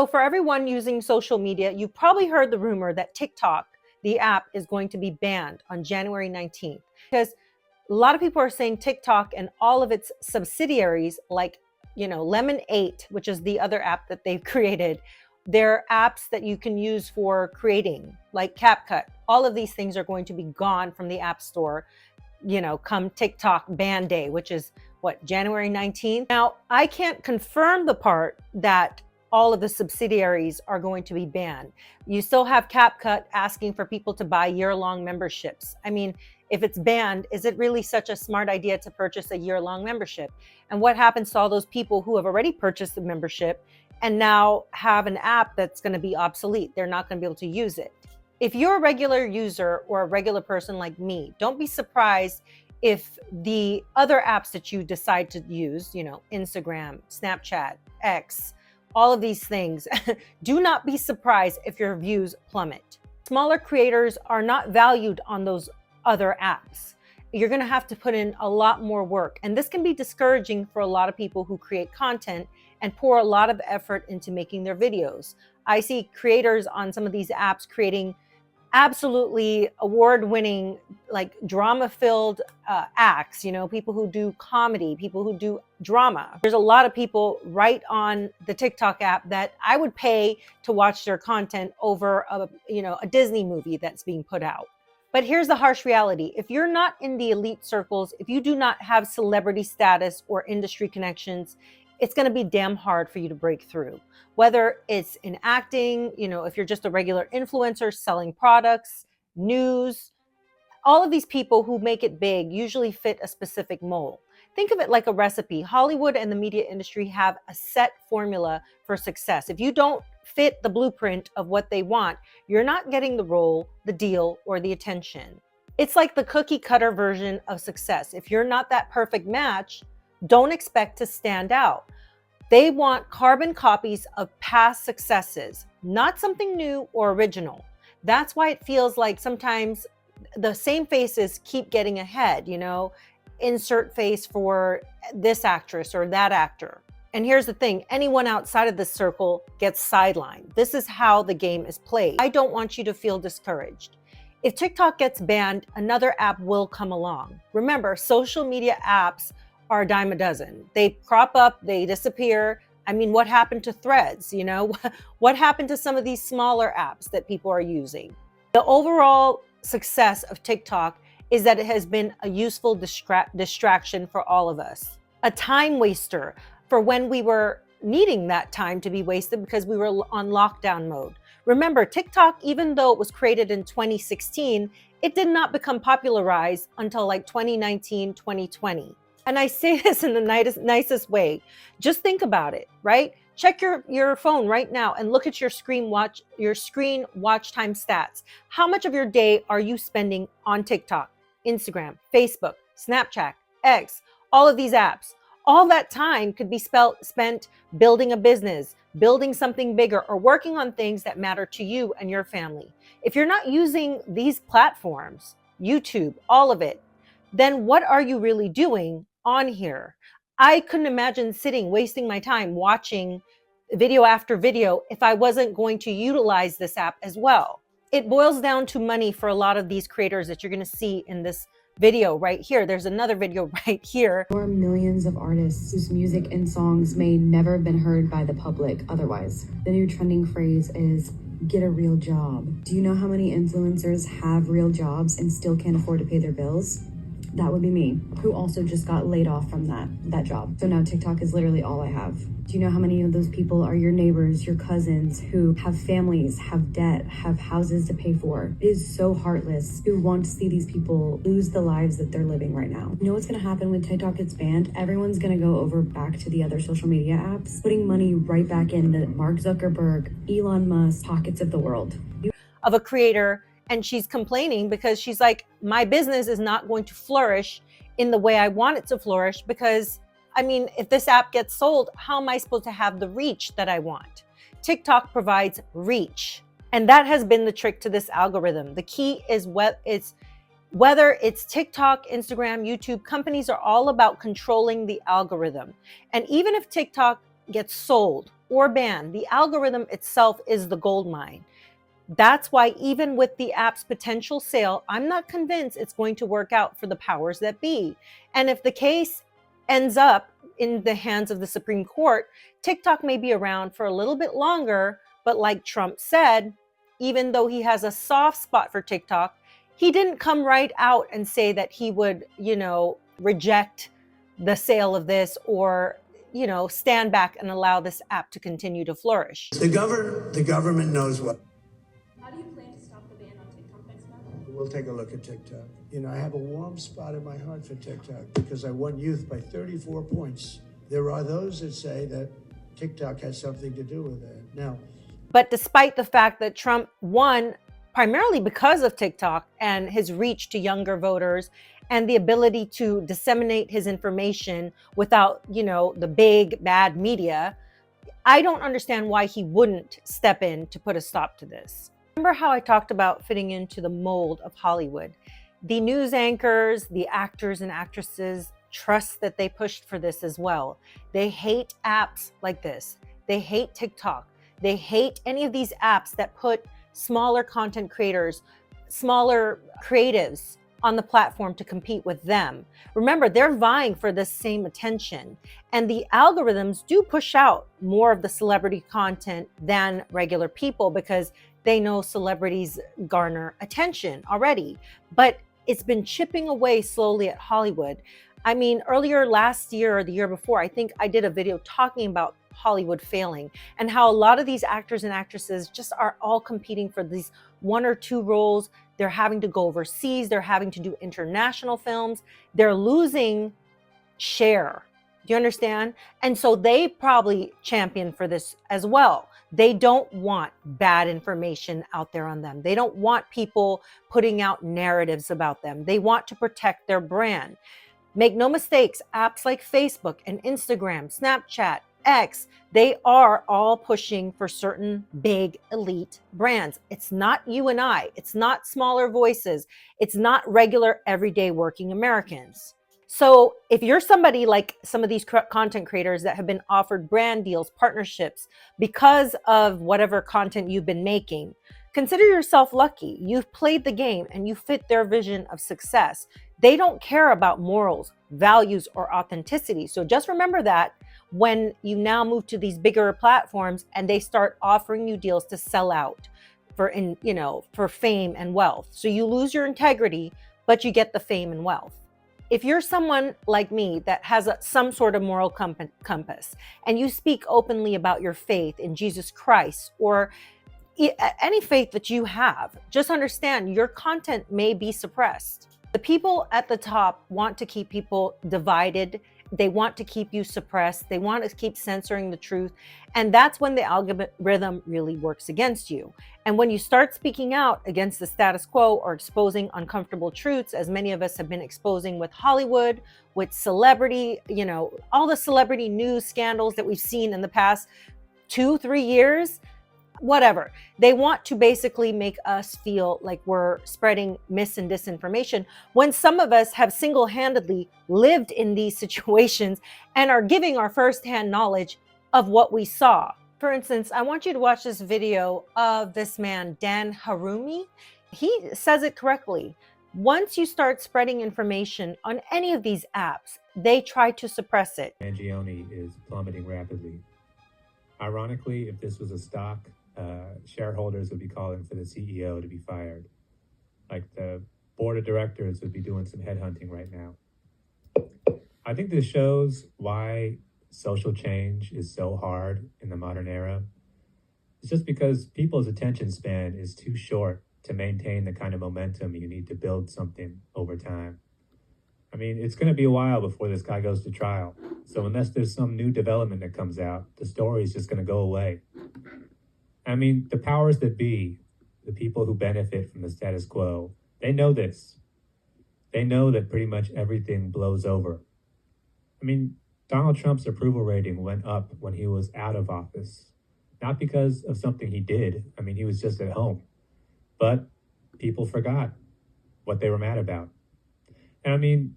So for everyone using social media, you've probably heard the rumor that TikTok, the app, is going to be banned on January 19th, because a lot of people are saying TikTok and all of its subsidiaries, like, Lemon 8, which is the other app that they've created, they're apps that you can use for creating, like CapCut. All of these things are going to be gone from the App Store, come TikTok ban day, which is what, January 19th? Now, I can't confirm the part that all of the subsidiaries are going to be banned. You still have CapCut asking for people to buy year-long memberships. I mean, if it's banned, is it really such a smart idea to purchase a year-long membership? And what happens to all those people who have already purchased the membership and now have an app that's going to be obsolete? They're not going to be able to use it. If you're a regular user or a regular person like me, don't be surprised if the other apps that you decide to use, Instagram, Snapchat, X, all of these things, do not be surprised if your views plummet. Smaller creators are not valued on those other apps. You're going to have to put in a lot more work. And this can be discouraging for a lot of people who create content and pour a lot of effort into making their videos. I see creators on some of these apps creating absolutely award-winning, like drama-filled acts, people who do comedy, people who do drama. There's a lot of people right on the TikTok app that I would pay to watch their content over a Disney movie that's being put out. But here's the harsh reality. If you're not in the elite circles, if you do not have celebrity status or industry connections, it's going to be damn hard for you to break through. Whether it's in acting, if you're just a regular influencer selling products, news, all of these people who make it big usually fit a specific mold. Think of it like a recipe. Hollywood and the media industry have a set formula for success. If you don't fit the blueprint of what they want, you're not getting the role, the deal, or the attention. It's like the cookie cutter version of success. If you're not that perfect match, don't expect to stand out. They want carbon copies of past successes, not something new or original. That's why it feels like sometimes the same faces keep getting ahead, insert face for this actress or that actor. And here's the thing, anyone outside of this circle gets sidelined. This is how the game is played. I don't want you to feel discouraged. If TikTok gets banned, another app will come along. Remember, social media apps are a dime a dozen. They crop up, they disappear. I mean, what happened to Threads? What happened to some of these smaller apps that people are using? The overall success of TikTok is that it has been a useful distraction for all of us, a time waster for when we were needing that time to be wasted because we were on lockdown mode. Remember, TikTok, even though it was created in 2016, it did not become popularized until like 2019, 2020. And I say this in the nicest way. Just think about it, right? Check your phone right now and look at your screen watch time stats. How much of your day are you spending on TikTok, Instagram, Facebook, Snapchat, X, all of these apps? All that time could be spent building a business, building something bigger, or working on things that matter to you and your family. If you're not using these platforms, YouTube, all of it, then what are you really doing on here? I couldn't imagine wasting my time watching video after video if I wasn't going to utilize this app as well. It boils down to money for a lot of these creators that you're going to see in this video right here. There's another video right here. There are millions of artists whose music and songs may never have been heard by the public otherwise. The new trending phrase is get a real job. Do you know how many influencers have real jobs and still can't afford to pay their bills? That would be me, who also just got laid off from that job. So now TikTok is literally all I have. Do you know how many of those people are your neighbors, your cousins, who have families, have debt, have houses to pay for? It is so heartless to want to see these people lose the lives that they're living right now. You know what's gonna happen when TikTok gets banned? Everyone's gonna go over back to the other social media apps, putting money right back into Mark Zuckerberg, Elon Musk, pockets of the world. Of a creator, and she's complaining because she's like, my business is not going to flourish in the way I want it to flourish because, I mean, if this app gets sold, how am I supposed to have the reach that I want? TikTok provides reach, and that has been the trick to this algorithm. The key is whether it's TikTok, Instagram, YouTube, companies are all about controlling the algorithm. And even if TikTok gets sold, or ban. The algorithm itself is the gold mine. That's why even with the app's potential sale, I'm not convinced it's going to work out for the powers that be. And if the case ends up in the hands of the Supreme Court, TikTok may be around for a little bit longer, but like Trump said, even though he has a soft spot for TikTok, he didn't come right out and say that he would, reject the sale of this or, stand back and allow this app to continue to flourish. The government knows what. How do you plan to stop the ban on TikTok next month? We'll take a look at TikTok. I have a warm spot in my heart for TikTok because I won youth by 34 points. There are those that say that TikTok has something to do with it. Now, but despite the fact that Trump won primarily because of TikTok and his reach to younger voters and the ability to disseminate his information without, the big bad media, I don't understand why he wouldn't step in to put a stop to this. Remember how I talked about fitting into the mold of Hollywood? The news anchors, the actors and actresses trust that they pushed for this as well. They hate apps like this. They hate TikTok. They hate any of these apps that put smaller content creators, smaller creatives on the platform to compete with them. Remember, they're vying for this same attention. And the algorithms do push out more of the celebrity content than regular people because they know celebrities garner attention already. But it's been chipping away slowly at Hollywood. I mean, earlier last year or the year before, I think I did a video talking about Hollywood failing and how a lot of these actors and actresses just are all competing for these one or two roles. They're having to go overseas. They're having to do international films. They're losing share. Do you understand? And so they probably champion for this as well. They don't want bad information out there on them. They don't want people putting out narratives about them. They want to protect their brand. Make no mistakes, apps like Facebook and Instagram, Snapchat, X, they are all pushing for certain big elite brands. It's not you and I. It's not smaller voices. It's not regular everyday working Americans. So if you're somebody like some of these content creators that have been offered brand deals, partnerships because of whatever content you've been making, consider yourself lucky. You've played the game and you fit their vision of success. They don't care about morals, values, or authenticity. So just remember that when you now move to these bigger platforms and they start offering you deals to sell out for fame and wealth. So you lose your integrity, but you get the fame and wealth. If you're someone like me that has some sort of moral compass and you speak openly about your faith in Jesus Christ or any faith that you have, just understand your content may be suppressed. The people at the top want to keep people divided. They want to keep you suppressed. They want to keep censoring the truth. And that's when the algorithm really works against you. And when you start speaking out against the status quo or exposing uncomfortable truths, as many of us have been exposing with Hollywood, with celebrity, all the celebrity news scandals that we've seen in the past 2-3 years, whatever. They want to basically make us feel like we're spreading mis and disinformation when some of us have single-handedly lived in these situations and are giving our firsthand knowledge of what we saw. For instance, I want you to watch this video of this man, Dan Harumi. He says it correctly. Once you start spreading information on any of these apps, they try to suppress it. Mangione is plummeting rapidly. Ironically, if this was a stock, shareholders would be calling for the CEO to be fired. Like the board of directors would be doing some headhunting right now. I think this shows why social change is so hard in the modern era. It's just because people's attention span is too short to maintain the kind of momentum you need to build something over time. I mean, it's going to be a while before this guy goes to trial. So unless there's some new development that comes out, the story is just going to go away. I mean, the powers that be, the people who benefit from the status quo, they know this. They know that pretty much everything blows over. I mean, Donald Trump's approval rating went up when he was out of office. Not because of something he did. I mean, he was just at home. But people forgot what they were mad about. And I mean,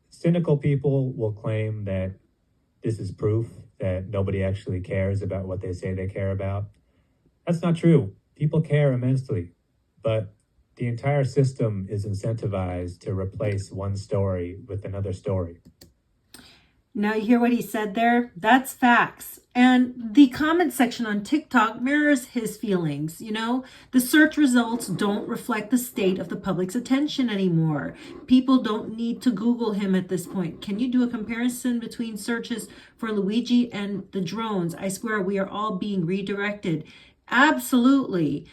cynical people will claim that this is proof that nobody actually cares about what they say they care about. That's not true. People care immensely, but the entire system is incentivized to replace one story with another story. Now you hear what he said there? That's facts. And the comment section on TikTok mirrors his feelings. You know, the search results don't reflect the state of the public's attention anymore. People don't need to Google him at this point. Can you do a comparison between searches for Luigi and the drones? I swear we are all being redirected. Absolutely.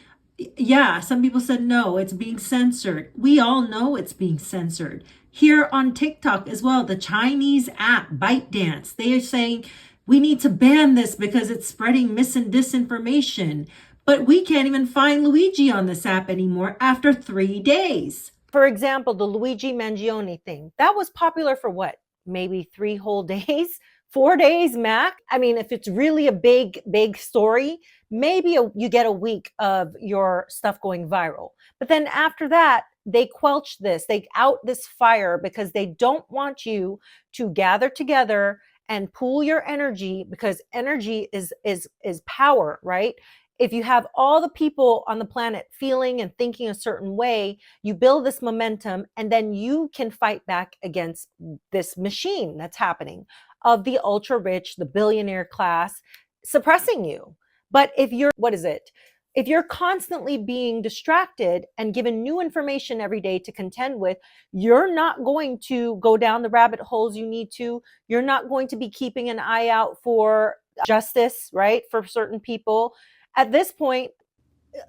Yeah, some people said no, it's being censored. We all know it's being censored. Here on TikTok as well, the Chinese app ByteDance, they are saying we need to ban this because it's spreading mis and disinformation. But we can't even find Luigi on this app anymore after 3 days. For example, the Luigi Mangione thing, that was popular for what? Maybe 3 whole days? 4 days max? I mean, if it's really a big story, maybe you get a week of your stuff going viral. But then after that, they quelch this, they out this fire because they don't want you to gather together and pool your energy, because energy is power, right? If you have all the people on the planet feeling and thinking a certain way, you build this momentum, and then you can fight back against this machine that's happening of the ultra rich, the billionaire class suppressing you. But if you're, if you're constantly being distracted and given new information every day to contend with, you're not going to go down the rabbit holes you need to. You're not going to be keeping an eye out for justice, right? For certain people. At this point,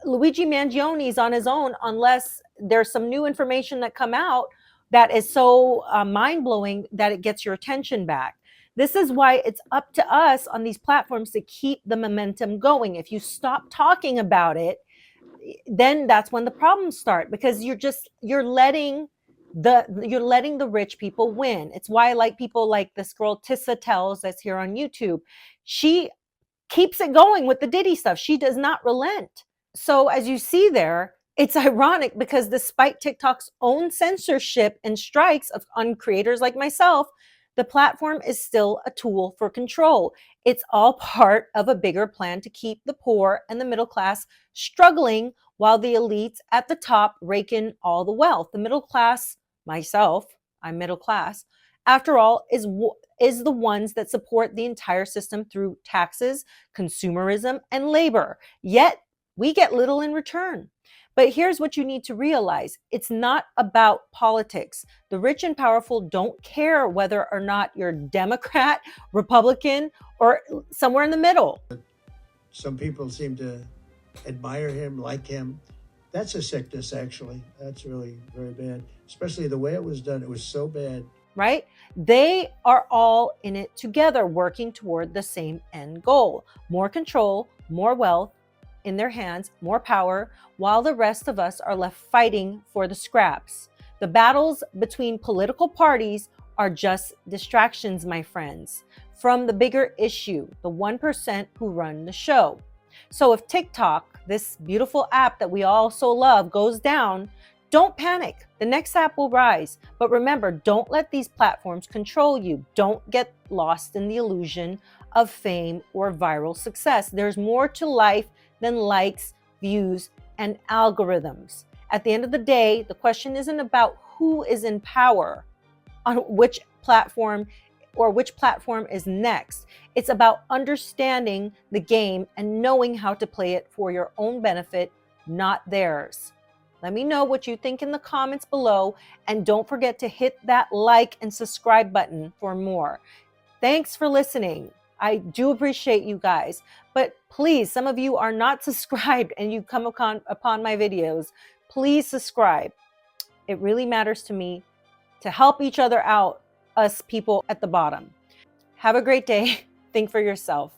Luigi Mangione on his own, unless there's some new information that come out that is so mind-blowing that it gets your attention back. This is why it's up to us on these platforms to keep the momentum going. If you stop talking about it, then that's when the problems start, because you're letting the rich people win. It's why I like people like this girl Tissa Tells that's here on YouTube. She keeps it going with the Diddy stuff. She does not relent. So as you see there, it's ironic because despite TikTok's own censorship and strikes on creators like myself, the platform is still a tool for control. It's all part of a bigger plan to keep the poor and the middle class struggling while the elites at the top rake in all the wealth. The middle class, myself, I'm middle class, after all, is the ones that support the entire system through taxes, consumerism, and labor. Yet we get little in return. But here's what you need to realize. It's not about politics. The rich and powerful don't care whether or not you're Democrat, Republican, or somewhere in the middle. Some people seem to admire him, like him. That's a sickness, actually. That's really very bad, especially the way it was done. It was so bad. Right? They are all in it together, working toward the same end goal. More control, more wealth in their hands, more power, while the rest of us are left fighting for the scraps. The battles between political parties are just distractions, my friends, from the bigger issue, the 1% who run the show. So if TikTok, this beautiful app that we all so love, goes down, don't panic. The next app will rise. But remember, don't let these platforms control you. Don't get lost in the illusion of fame or viral success. There's more to life than likes, views, and algorithms. At the end of the day, the question isn't about who is in power on which platform or which platform is next. It's about understanding the game and knowing how to play it for your own benefit, not theirs. Let me know what you think in the comments below, and don't forget to hit that like and subscribe button for more. Thanks for listening. I do appreciate you guys, but please, some of you are not subscribed and you come upon my videos. Please subscribe. It really matters to me to help each other out, us people at the bottom. Have a great day. Think for yourself.